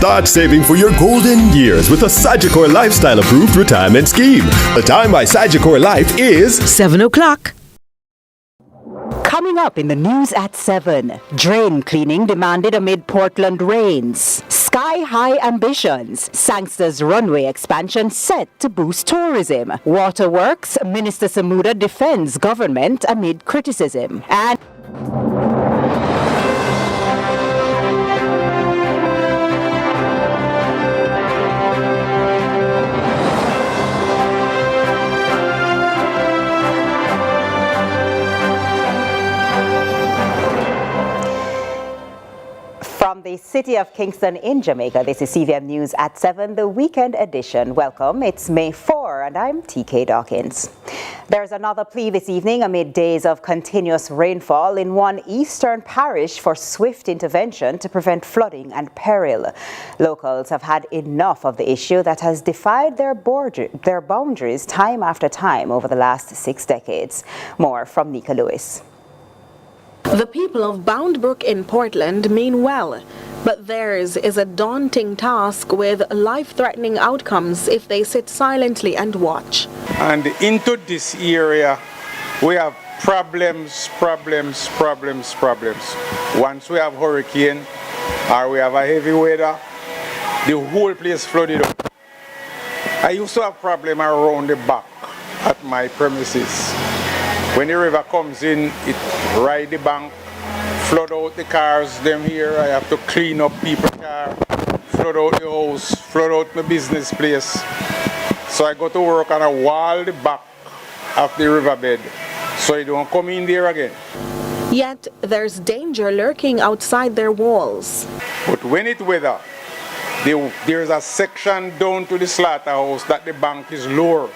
Start saving for your golden years with a Sagicor Lifestyle Approved Retirement Scheme. The time by Sagicor Life is 7 o'clock. Coming up in the news at 7, drain cleaning demanded amid Portland rains. Sky-high ambitions. Sangster's runway expansion set to boost tourism. Waterworks, Minister Samuda defends government amid criticism. And from the city of Kingston in Jamaica, this is CVM News at 7, the weekend edition. Welcome, it's May 4 and I'm TK Dawkins. There's another plea this evening amid days of continuous rainfall in one eastern parish for swift intervention to prevent flooding and peril. Locals have had enough of the issue that has defied their boundaries time after time over the last 6 decades. More from Nika Lewis. The people of Bound Brook in Portland mean well, but theirs is a daunting task with life-threatening outcomes if they sit silently and watch. And into this area, we have problems. Once we have hurricane or we have a heavy weather, the whole place flooded up. I used to have problem around the back at my premises. When the river comes in, it ride the bank, flood out the cars, them here. I have to clean up people's car, flood out the house, flood out my business place. So I go to work on a wall the back of the riverbed, so it don't come in there again. Yet there's danger lurking outside their walls. But when it weather, there's a section down to the slaughterhouse that the bank is lower.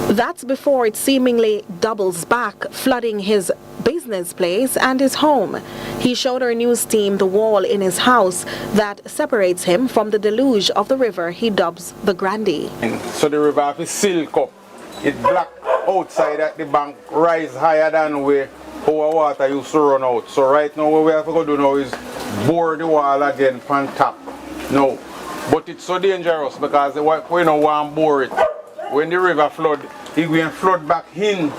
That's before it seemingly doubles back, flooding his business place and his home. He showed our news team the wall in his house that separates him from the deluge of the river he dubs the Grandie. So the river have a silk up. It black outside at the bank, rise higher than where our water used to run out. So right now what we have to go do now is bore the wall again from top. No, but it's so dangerous because we don't want to bore it. When the river flood, it will flood back in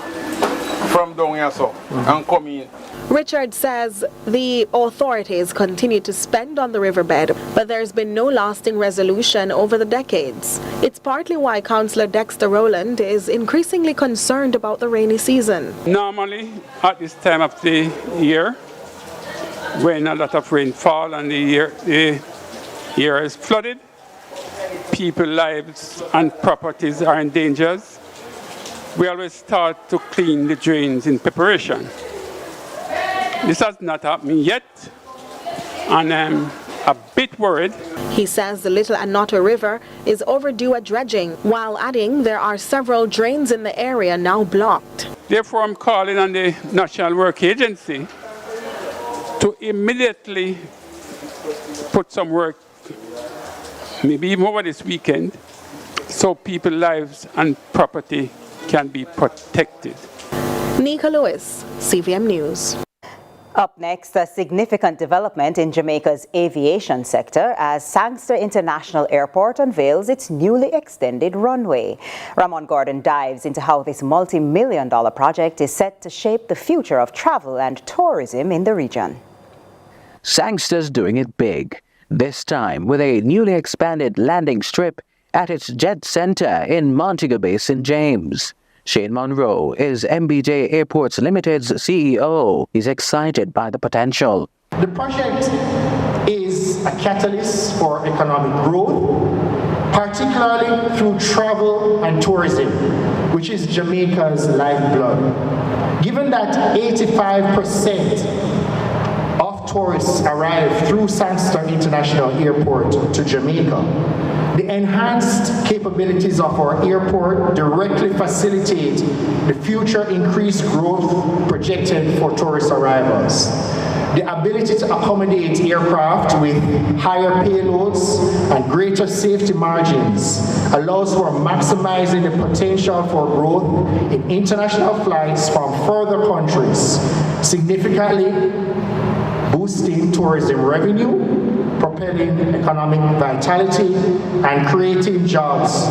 from down here so and come in. Richard says the authorities continue to spend on the riverbed, but there's been no lasting resolution over the decades. It's partly why Councillor Dexter Rowland is increasingly concerned about the rainy season. Normally, at this time of the year, when a lot of rain falls and the year is flooded, people's lives and properties are in danger. We always start to clean the drains in preparation. This has not happened yet, and I'm a bit worried. He says the Little Anoto River is overdue a dredging, while adding there are several drains in the area now blocked. Therefore, I'm calling on the National Work Agency to immediately put some work, maybe even over this weekend, so people's lives and property can be protected. Nika Lewis, CVM News. Up next, a significant development in Jamaica's aviation sector as Sangster International Airport unveils its newly extended runway. Ramon Gordon dives into how this multi-million-dollar project is set to shape the future of travel and tourism in the region. Sangster's doing it big, this time with a newly expanded landing strip at its jet center in Montego Bay, St. James. Shane Monroe is MBJ Airports Limited's CEO. He's excited by the potential. The project is a catalyst for economic growth, particularly through travel and tourism, which is Jamaica's lifeblood. Given that 85% of tourists arrive through Sangster International Airport to Jamaica, the enhanced capabilities of our airport directly facilitate the future increased growth projected for tourist arrivals. The ability to accommodate aircraft with higher payloads and greater safety margins allows for maximizing the potential for growth in international flights from further countries, significantly boosting tourism revenue, propelling economic vitality and creating jobs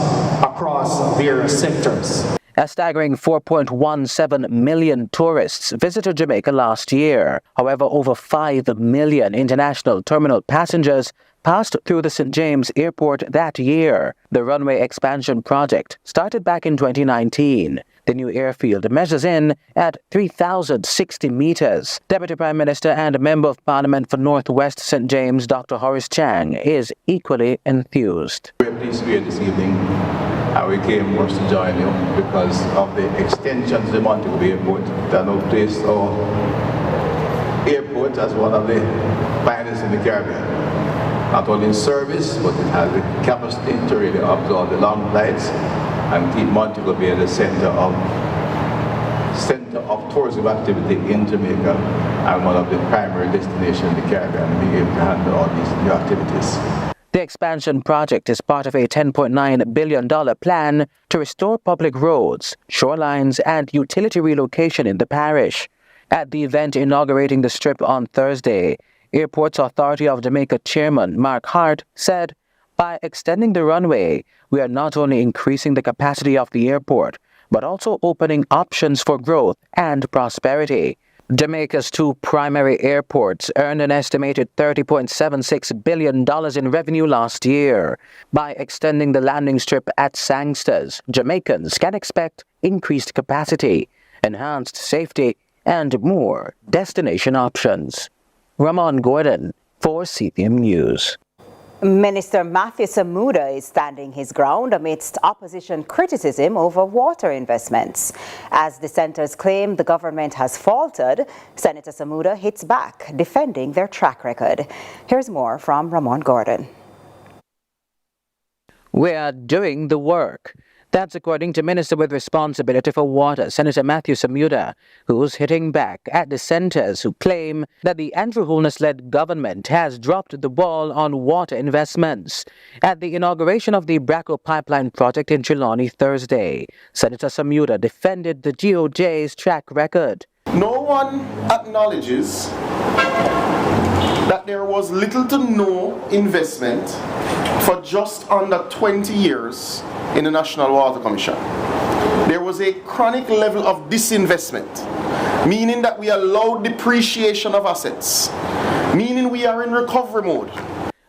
across various sectors. A staggering 4.17 million tourists visited Jamaica last year. However, over 5 million international terminal passengers passed through the St. James Airport that year. The runway expansion project started back in 2019. The new airfield measures in at 3,060 meters. Deputy Prime Minister and Member of Parliament for Northwest St. James, Dr. Horace Chang, is equally enthused. We're pleased to be here this evening. We came first to join you because of the extension to the Montego Bay Airport that now placed our airport as one of the finest in the Caribbean. Not only in service, but it has the capacity to really absorb the long flights and keep Montego Bay the center of tourism activity in Jamaica and one of the primary destinations in the Caribbean, being able to handle all these new activities. The expansion project is part of a $10.9 billion plan to restore public roads, shorelines, and utility relocation in the parish. At the event inaugurating the strip on Thursday, Airports Authority of Jamaica Chairman Mark Hart said, "By extending the runway, we are not only increasing the capacity of the airport, but also opening options for growth and prosperity." Jamaica's two primary airports earned an estimated $30.76 billion in revenue last year. By extending the landing strip at Sangsters, Jamaicans can expect increased capacity, enhanced safety, and more destination options. Ramon Gordon for CVM News. Minister Matthew Samuda is standing his ground amidst opposition criticism over water investments. As dissenters claim the government has faltered, Senator Samuda hits back, defending their track record. Here's more from Ramon Gordon. We are doing the work. That's according to Minister with Responsibility for Water, Senator Matthew Samuda, who's hitting back at dissenters who claim that the Andrew Holness-led government has dropped the ball on water investments. At the inauguration of the Braco Pipeline project in Trelawney Thursday, Senator Samuda defended the GOJ's track record. No one acknowledges that there was little to no investment for just under 20 years in the National Water Commission. There was a chronic level of disinvestment, meaning that we allowed depreciation of assets, meaning we are in recovery mode.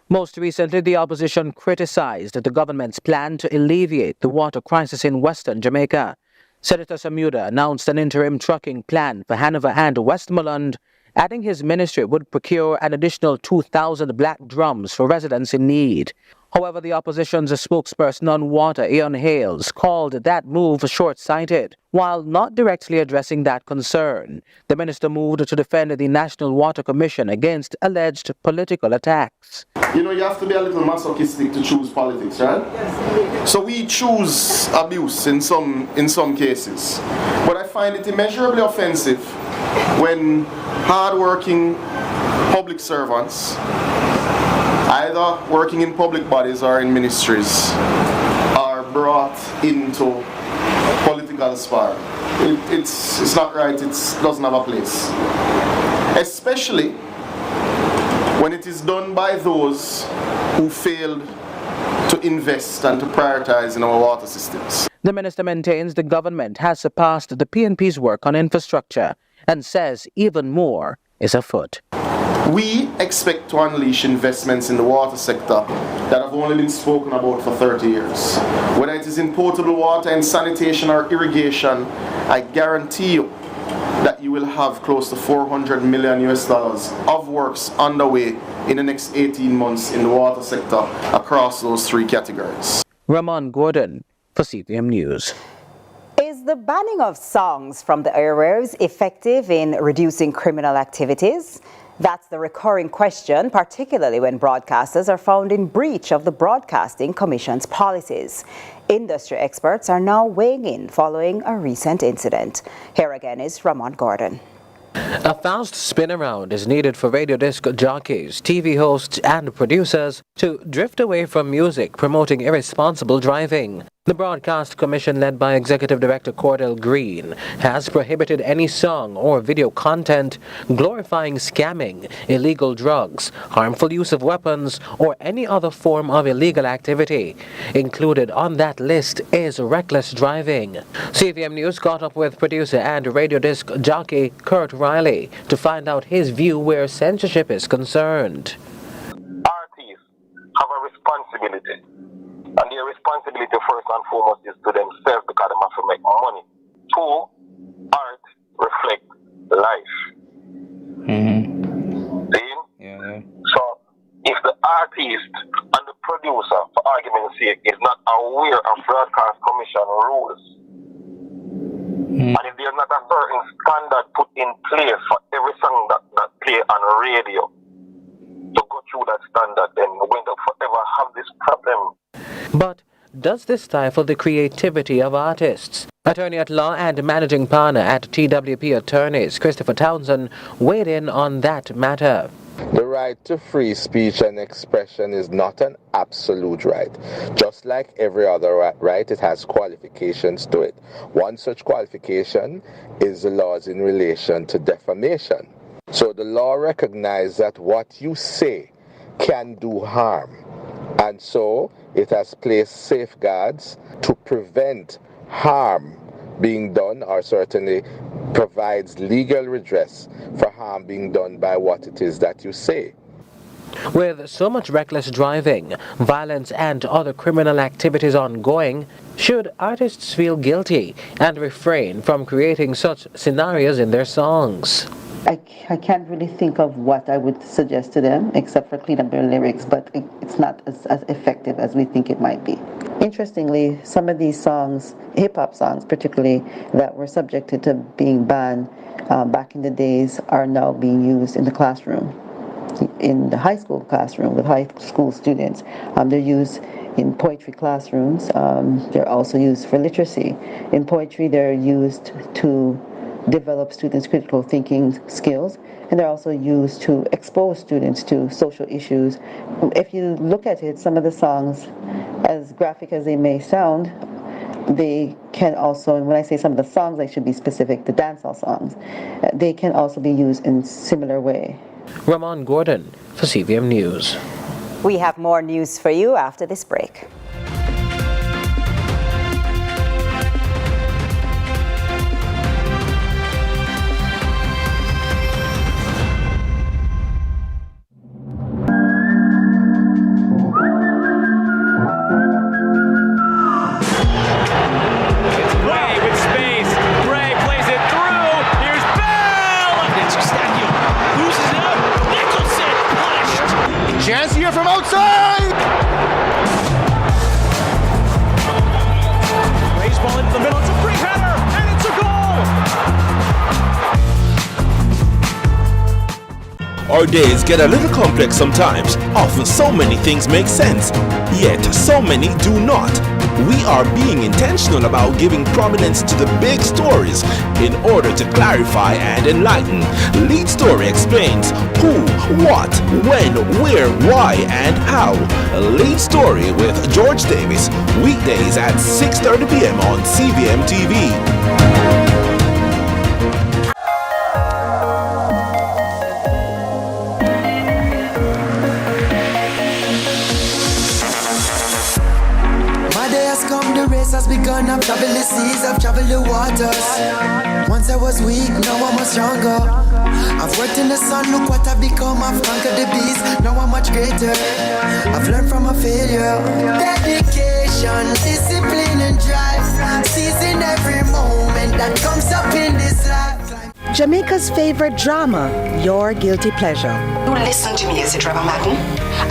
Most recently, the opposition criticized the government's plan to alleviate the water crisis in Western Jamaica. Senator Samuda announced an interim trucking plan for Hanover and Westmoreland, adding his ministry would procure an additional 2,000 black drums for residents in need. However, the opposition's spokesperson on water, Ian Hales, called that move short-sighted. While not directly addressing that concern, the minister moved to defend the National Water Commission against alleged political attacks. You know, you have to be a little masochistic to choose politics, right? Yes. So we choose abuse in some cases. But I find it immeasurably offensive when hard-working public servants, either working in public bodies or in ministries, are brought into political spar. It's not right, it doesn't have a place. Especially when it is done by those who failed to invest and to prioritize in our water systems. The minister maintains the government has surpassed the PNP's work on infrastructure and says even more is afoot. We expect to unleash investments in the water sector that have only been spoken about for 30 years. Whether it is in potable water and sanitation or irrigation, I guarantee you that you will have close to $400 million of works underway in the next 18 months in the water sector across those three categories. Ramon Gordon for CVM News. Is the banning of songs from the airwaves effective in reducing criminal activities? That's the recurring question, particularly when broadcasters are found in breach of the Broadcasting Commission's policies. Industry experts are now weighing in following a recent incident. Here again is Ramon Gordon. A fast spin around is needed for radio disc jockeys, TV hosts, and producers to drift away from music promoting irresponsible driving. The Broadcast Commission, led by Executive Director Cordell Green, has prohibited any song or video content glorifying scamming, illegal drugs, harmful use of weapons, or any other form of illegal activity. Included on that list is reckless driving. CVM News caught up with producer and radio disc jockey Kurt Riley to find out his view where censorship is concerned. Artists have a responsibility. And their responsibility first and foremost is to themselves because they have to make money. Two, art reflects life. See? Yeah. So if the artist and the producer, for argument's sake, is not aware of Broadcast Commission rules, and if there's not a certain standard put in place for every song that play on radio to go through that standard, then we're going to forever have this problem. But does this stifle the creativity of artists? Attorney at law and managing partner at TWP Attorneys, Christopher Townsend, weighed in on that matter. The right to free speech and expression is not an absolute right. Just like every other right, it has qualifications to it. One such qualification is the laws in relation to defamation. So the law recognizes that what you say can do harm. And so it has placed safeguards to prevent harm being done, or certainly provides legal redress for harm being done by what it is that you say. With so much reckless driving, violence and other criminal activities ongoing, should artists feel guilty and refrain from creating such scenarios in their songs? I can't really think of what I would suggest to them except for clean up their lyrics, but it's not as effective as we think it might be. Interestingly, some of these songs, hip-hop songs particularly, that were subjected to being banned back in the days are now being used in the classroom, in the high school classroom with high school students. They're used in poetry classrooms. They're also used for literacy. In poetry, they're used to develop students' critical thinking skills, and they're also used to expose students to social issues. If you look at it, some of the songs, as graphic as they may sound, they can also, and when I say some of the songs, I should be specific, the dancehall songs, they can also be used in similar way. Ramon Gordon for CVM News. We have more news for you after this break. Chance here from outside! Raise ball into the middle, it's a free header, and it's a goal! Our days get a little complex sometimes. Often so many things make sense, yet so many do not. We are being intentional about giving prominence to the big stories in order to clarify and enlighten. Lead Story explains who, what, when, where, why, and how. Lead Story with George Davis, weekdays at 6:30 p.m. on CVM TV. Has begun, I've traveled the seas, I've traveled the waters. Once I was weak, now I'm much stronger. I've worked in the sun, look what I've become. I've conquered the beast, now I'm much greater. I've learned from a failure. Dedication, discipline and drive, seizing every moment that comes up in this life. Jamaica's favorite drama, Your Guilty Pleasure. Listen to me, Izzy Trevor Madden.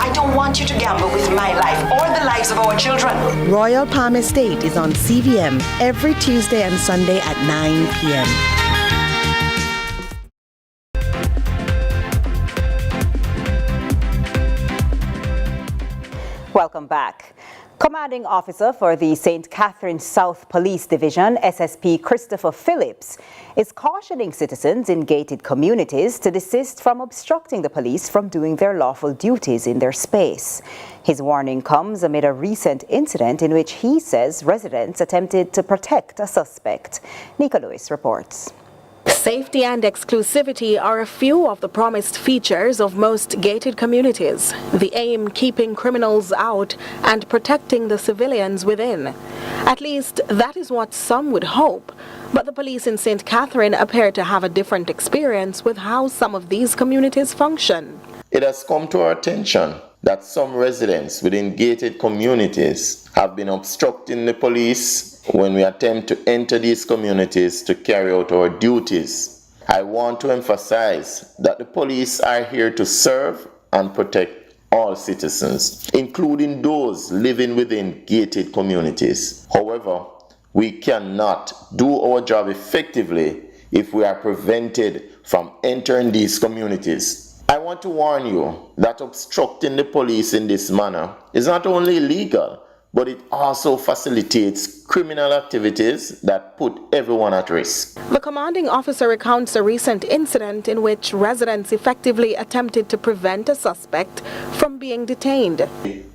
I don't want you to gamble with my life or the lives of our children. Royal Palm Estate is on CVM every Tuesday and Sunday at 9 p.m. Welcome back. Commanding Officer for the St. Catherine South Police Division, SSP Christopher Phillips, is cautioning citizens in gated communities to desist from obstructing the police from doing their lawful duties in their space. His warning comes amid a recent incident in which he says residents attempted to protect a suspect. Nika Lewis reports. Safety and exclusivity are a few of the promised features of most gated communities. The aim keeping criminals out and protecting the civilians within. At least that is what some would hope. But the police in St. Catherine appear to have a different experience with how some of these communities function. It has come to our attention that some residents within gated communities have been obstructing the police when we attempt to enter these communities to carry out our duties. I want to emphasize that the police are here to serve and protect all citizens, including those living within gated communities. However, we cannot do our job effectively if we are prevented from entering these communities. I want to warn you that obstructing the police in this manner is not only illegal, but it also facilitates criminal activities that put everyone at risk. The commanding officer recounts a recent incident in which residents effectively attempted to prevent a suspect from being detained.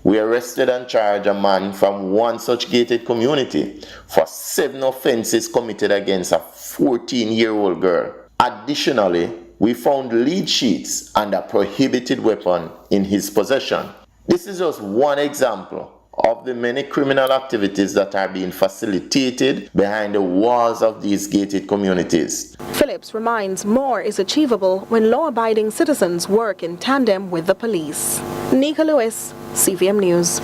We arrested and charged a man from one such gated community for 7 offenses committed against a 14-year-old girl. Additionally, we found lead sheets and a prohibited weapon in his possession. This is just one example of the many criminal activities that are being facilitated behind the walls of these gated communities. Phillips reminds more is achievable when law-abiding citizens work in tandem with the police. Nika Lewis, CVM News.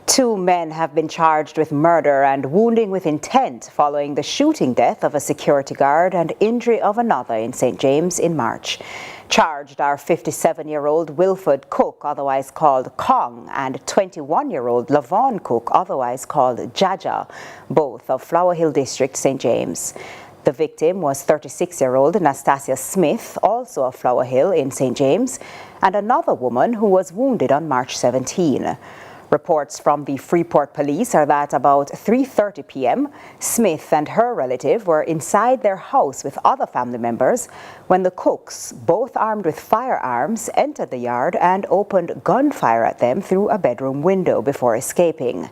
2 men have been charged with murder and wounding with intent following the shooting death of a security guard and injury of another in St. James in March. Charged are 57-year-old Wilford Cook, otherwise called Kong, and 21-year-old Lavon Cook, otherwise called Jaja, both of Flower Hill District, St. James. The victim was 36-year-old Nastasia Smith, also of Flower Hill in St. James, and another woman who was wounded on March 17. Reports from the Freeport police are that about 3:30 p.m., Smith and her relative were inside their house with other family members when the Cooks, both armed with firearms, entered the yard and opened gunfire at them through a bedroom window before escaping.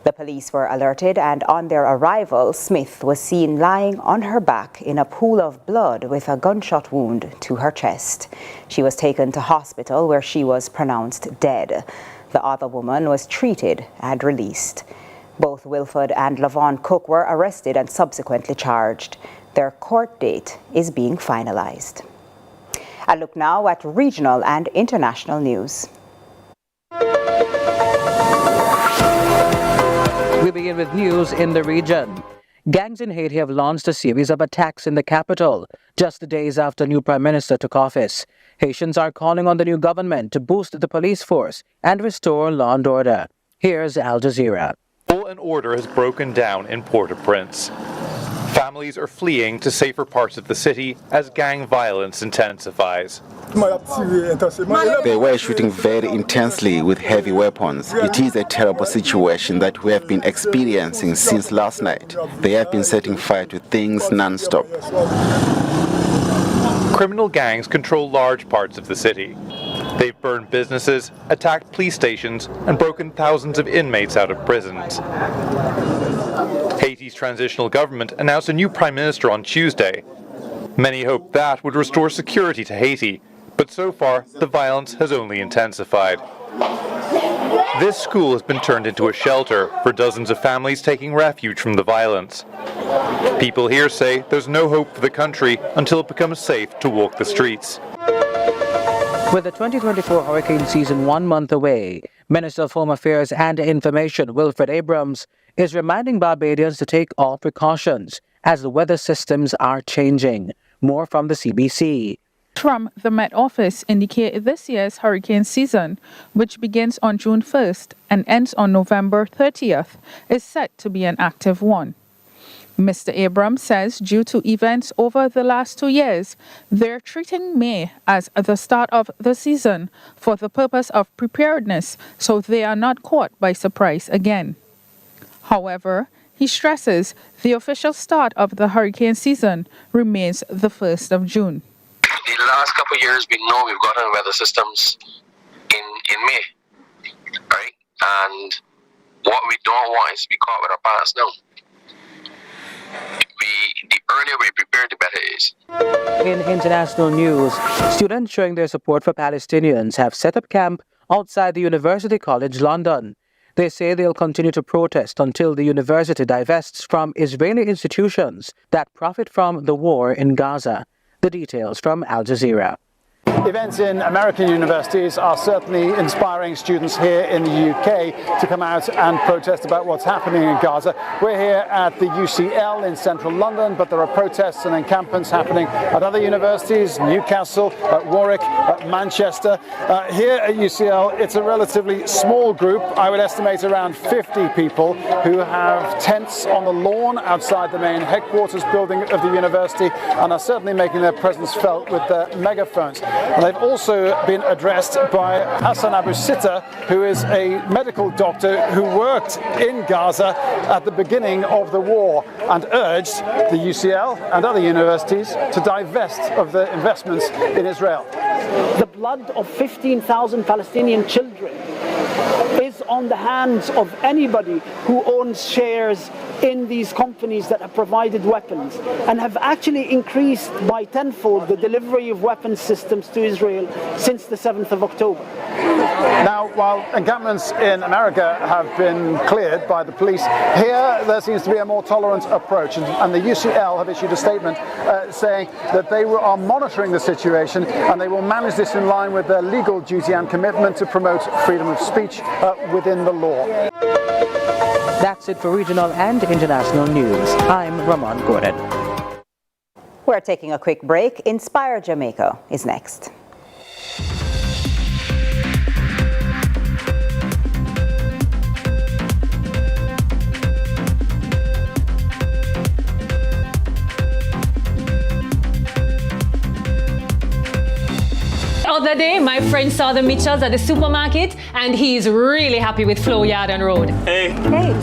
The police were alerted, and on their arrival, Smith was seen lying on her back in a pool of blood with a gunshot wound to her chest. She was taken to hospital where she was pronounced dead. The other woman was treated and released. Both Wilford and Lavon Cook were arrested and subsequently charged. Their court date is being finalized. A look now at regional and international news. We begin with news in the region. Gangs in Haiti have launched a series of attacks in the capital just days after new Prime Minister took office. Haitians are calling on the new government to boost the police force and restore law and order. Here's Al Jazeera. Law and order has broken down in Port-au-Prince. Families are fleeing to safer parts of the city as gang violence intensifies. They were shooting very intensely with heavy weapons. It is a terrible situation that we have been experiencing since last night. They have been setting fire to things non-stop. Criminal gangs control large parts of the city. They've burned businesses, attacked police stations, and broken thousands of inmates out of prisons. Haiti's transitional government announced a new prime minister on Tuesday. Many hoped that would restore security to Haiti, but so far the violence has only intensified. This school has been turned into a shelter for dozens of families taking refuge from the violence. People here say there's no hope for the country until it becomes safe to walk the streets. With the 2024 hurricane season 1 month away, Minister of Home Affairs and Information Wilfred Abrams is reminding Barbadians to take all precautions as the weather systems are changing. More from the CBC. From the Met Office indicate this year's hurricane season, which begins on June 1st and ends on November 30th, is set to be an active one. Mr. Abrams says due to events over the last 2 years, they're treating May as the start of the season for the purpose of preparedness so they are not caught by surprise again. However, he stresses the official start of the hurricane season remains the 1st of June. The last couple of years, we know we've gotten weather systems in May, right? And what we don't want is to be caught with our pants now. The earlier we prepare, the better it is. In international news, students showing their support for Palestinians have set up camp outside the University College London. They say they'll continue to protest until the university divests from Israeli institutions that profit from the war in Gaza. The details from Al Jazeera. Events in American universities are certainly inspiring students here in the UK to come out and protest about what's happening in Gaza. We're here at the UCL in central London, but there are protests and encampments happening at other universities, Newcastle, at Warwick, at Manchester. Here at UCL, it's a relatively small group. I would estimate around 50 people who have tents on the lawn outside the main headquarters building of the university and are certainly making their presence felt with their megaphones. And they've also been addressed by Hassan Abu Sitta, who is a medical doctor who worked in Gaza at the beginning of the war and urged the UCL and other universities to divest of their investments in Israel. The blood of 15,000 Palestinian children is on the hands of anybody who owns shares in these companies that have provided weapons and have actually increased by tenfold the delivery of weapons systems to Israel since the 7th of October. Now, while encampments in America have been cleared by the police, here there seems to be a more tolerant approach, and the UCL have issued a statement saying that they are monitoring the situation and they will manage this in line with their legal duty and commitment to promote freedom of speech within the law. That's it for regional and international news. I'm Ramon Gordon. We're taking a quick break. Inspire Jamaica is next. The other day, my friend saw the Mitchells at the supermarket and he's really happy with Flow Yard and Road. Hey.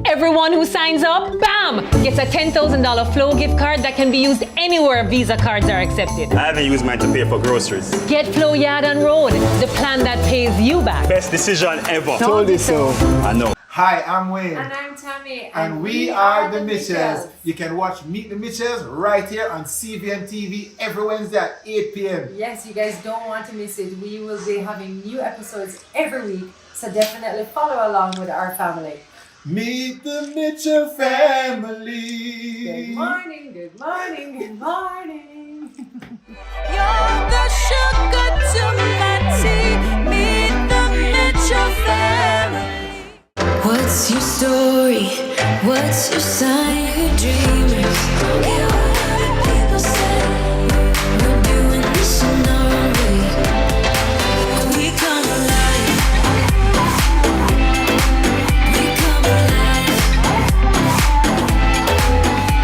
Everyone who signs up, bam, gets a $10,000 Flow gift card that can be used anywhere Visa cards are accepted. I haven't used mine to pay for groceries. Get Flow Yard and Road, the plan that pays you back. Best decision ever. Told you so. I know. Hi, I'm Wayne. And I'm Tammy. And we are the Mitchells. You can watch Meet the Mitchells right here on CVM TV every Wednesday at 8 p.m. Yes, you guys don't want to miss it. We will be having new episodes every week, so definitely follow along with our family. Meet the Mitchell family. Good morning, good morning, good morning. You're the sugar to my tea. Meet the Mitchell family. What's your story? What's your sign? Dreamers. Don't care what other people say. We're doing this in our own way. We come alive. We come alive.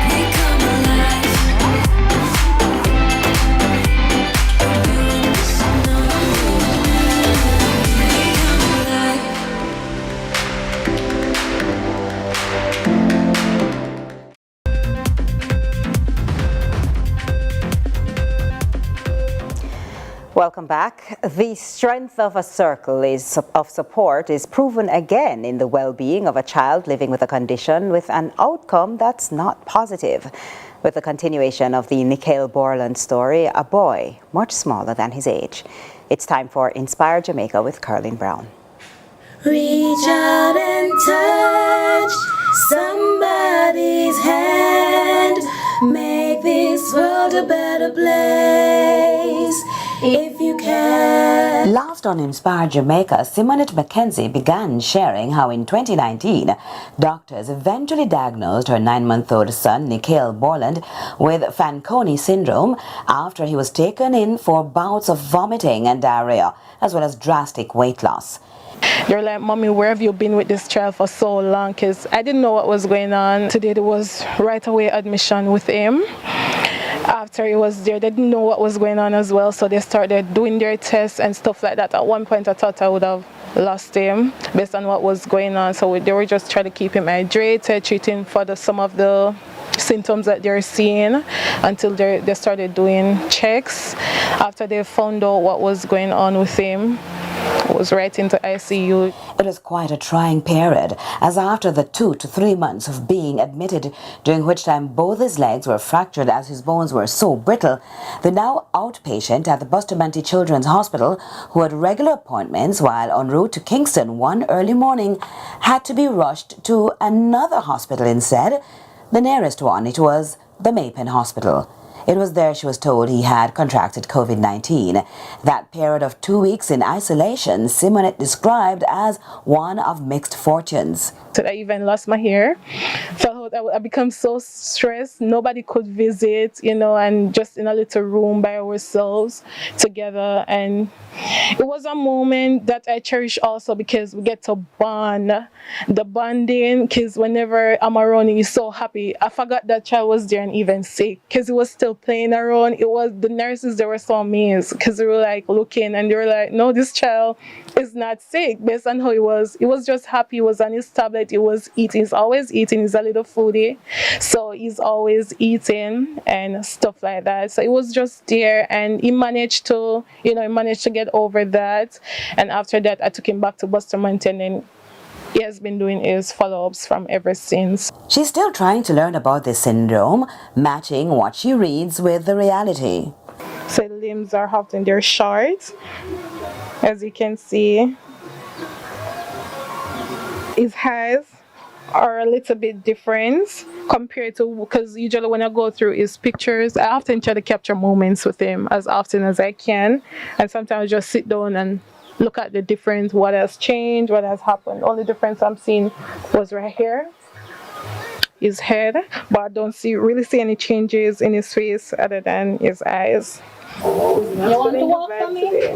We come alive. We're doing this in our own way. We come alive. Welcome back. The strength of a circle of support is proven again in the well-being of a child living with a condition with an outcome that's not positive. With the continuation of the Nikhil Borland story, a boy much smaller than his age. It's time for Inspire Jamaica with Caroline Brown. Reach out and touch somebody's hand. Make this world a better place if you can. Last on Inspire Jamaica, Simonette Mackenzie began sharing how in 2019, doctors eventually diagnosed her 9-month-old son, Nikhil Borland, with Fanconi syndrome after he was taken in for bouts of vomiting and diarrhea, as well as drastic weight loss. They're like, Mommy, where have you been with this child for so long? Because I didn't know what was going on. Today there was right away admission with him. After he was there, they didn't know what was going on as well, so they started doing their tests and stuff like that. At one point I thought I would have lost him based on what was going on, so they were just trying to keep him hydrated, treating for some of the symptoms that they're seeing until they started doing checks. After they found out what was going on with him, it was right into ICU. It was quite a trying period, as after the 2 to 3 months of being admitted, during which time both his legs were fractured as his bones were so brittle, the now outpatient at the Bustamante Children's Hospital, who had regular appointments while en route to Kingston one early morning, had to be rushed to another hospital instead. The nearest one, it was the Maypen Hospital. It was there she was told he had contracted COVID-19. That period of 2 weeks in isolation, Simonette described as one of mixed fortunes. So I even lost my hair. Felt I become so stressed. Nobody could visit, and just in a little room by ourselves together. And it was a moment that I cherish also because we get to bond. The bonding, because whenever I'm around, he's so happy. I forgot that child was there and even sick because he was still playing around. It was the nurses, they were so amazed because they were like looking and they were like, no, this child is not sick based on how he was. He was just happy. He was on his tablet. He was eating. He's always eating. He's a little foodie. So he's always eating and stuff like that. So it was just there and he managed to, get over that. And after that, I took him back to Bustamante and then he has been doing his follow-ups from ever since. She's still trying to learn about this syndrome, matching what she reads with the reality. So limbs are often they're short, as you can see. His eyes are a little bit different compared to, because usually when I go through his pictures, I often try to capture moments with him as often as I can, and sometimes I just sit down and look at the difference, what has changed, what has happened. Only difference I'm seeing was right here, his head, but I don't really see any changes in his face other than his eyes. You want to walk for me?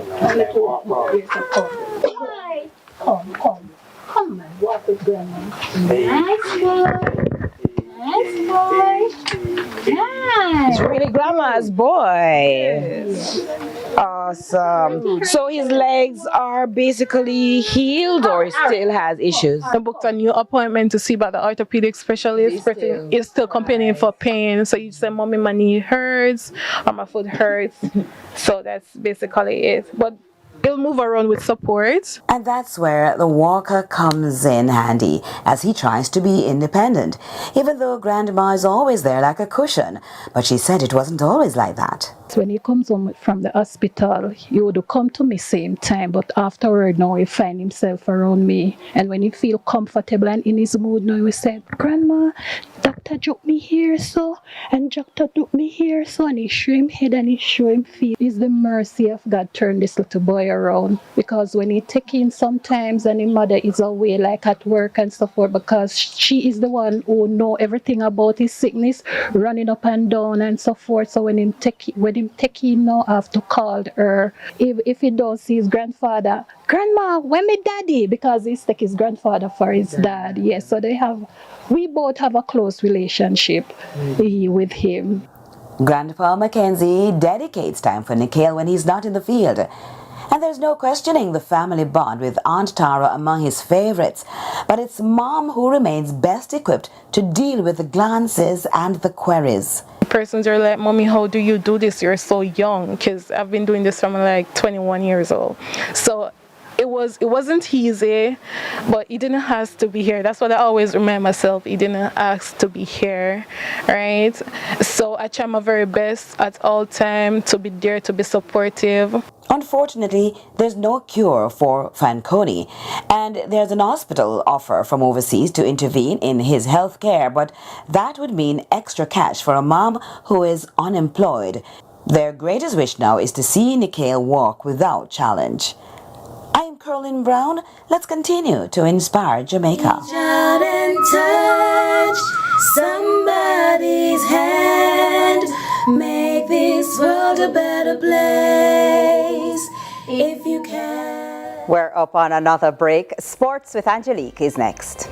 Come on, walk with grandma. Nice boy. Nice boy. Nice. It's really grandma's boy. Awesome. So his legs are basically healed or still has issues? I booked a new appointment to see by the orthopedic specialist. He's still complaining for pain. So he said, Mommy, my knee hurts or my foot hurts. So that's basically it. But he'll move around with support. And that's where the walker comes in handy, as he tries to be independent, even though Grandma is always there like a cushion. But she said it wasn't always like that. When he comes home from the hospital, he would come to me same time, but afterward now he find himself around me. And when he feel comfortable and in his mood now, he said, Grandma, doctor took me here so, and doctor took me here so, and he show him head and he show him feet. It's the mercy of God turn this little boy around, because when he take in sometimes and his mother is away like at work and so forth, because she is the one who know everything about his sickness, running up and down and so forth. So when him take in now, I have to call her. If he don't see his grandfather, Grandma, when me daddy? Because he's take his grandfather for his dad. Yes, so we both have a close relationship with him. Grandpa Mackenzie dedicates time for Nikhil when he's not in the field. And there's no questioning the family bond with Aunt Tara among his favorites. But it's Mom who remains best equipped to deal with the glances and the queries. Persons are like, Mommy, how do you do this? You're so young. Because I've been doing this from like 21 years old. So it wasn't easy, but he didn't have to be here. That's what I always remind myself. He didn't ask to be here, right? So I try my very best at all time to be there, to be supportive. Unfortunately, there's no cure for Fanconi, and there's an hospital offer from overseas to intervene in his health care, but that would mean extra cash for a mom who is unemployed. Their greatest wish now is to see Nikhil walk without challenge. I'm Carolyn Brown. Let's continue to inspire Jamaica. Reach out and touch somebody's hand. Make this world a better place if you can. We're up on another break. Sports with Angelique is next.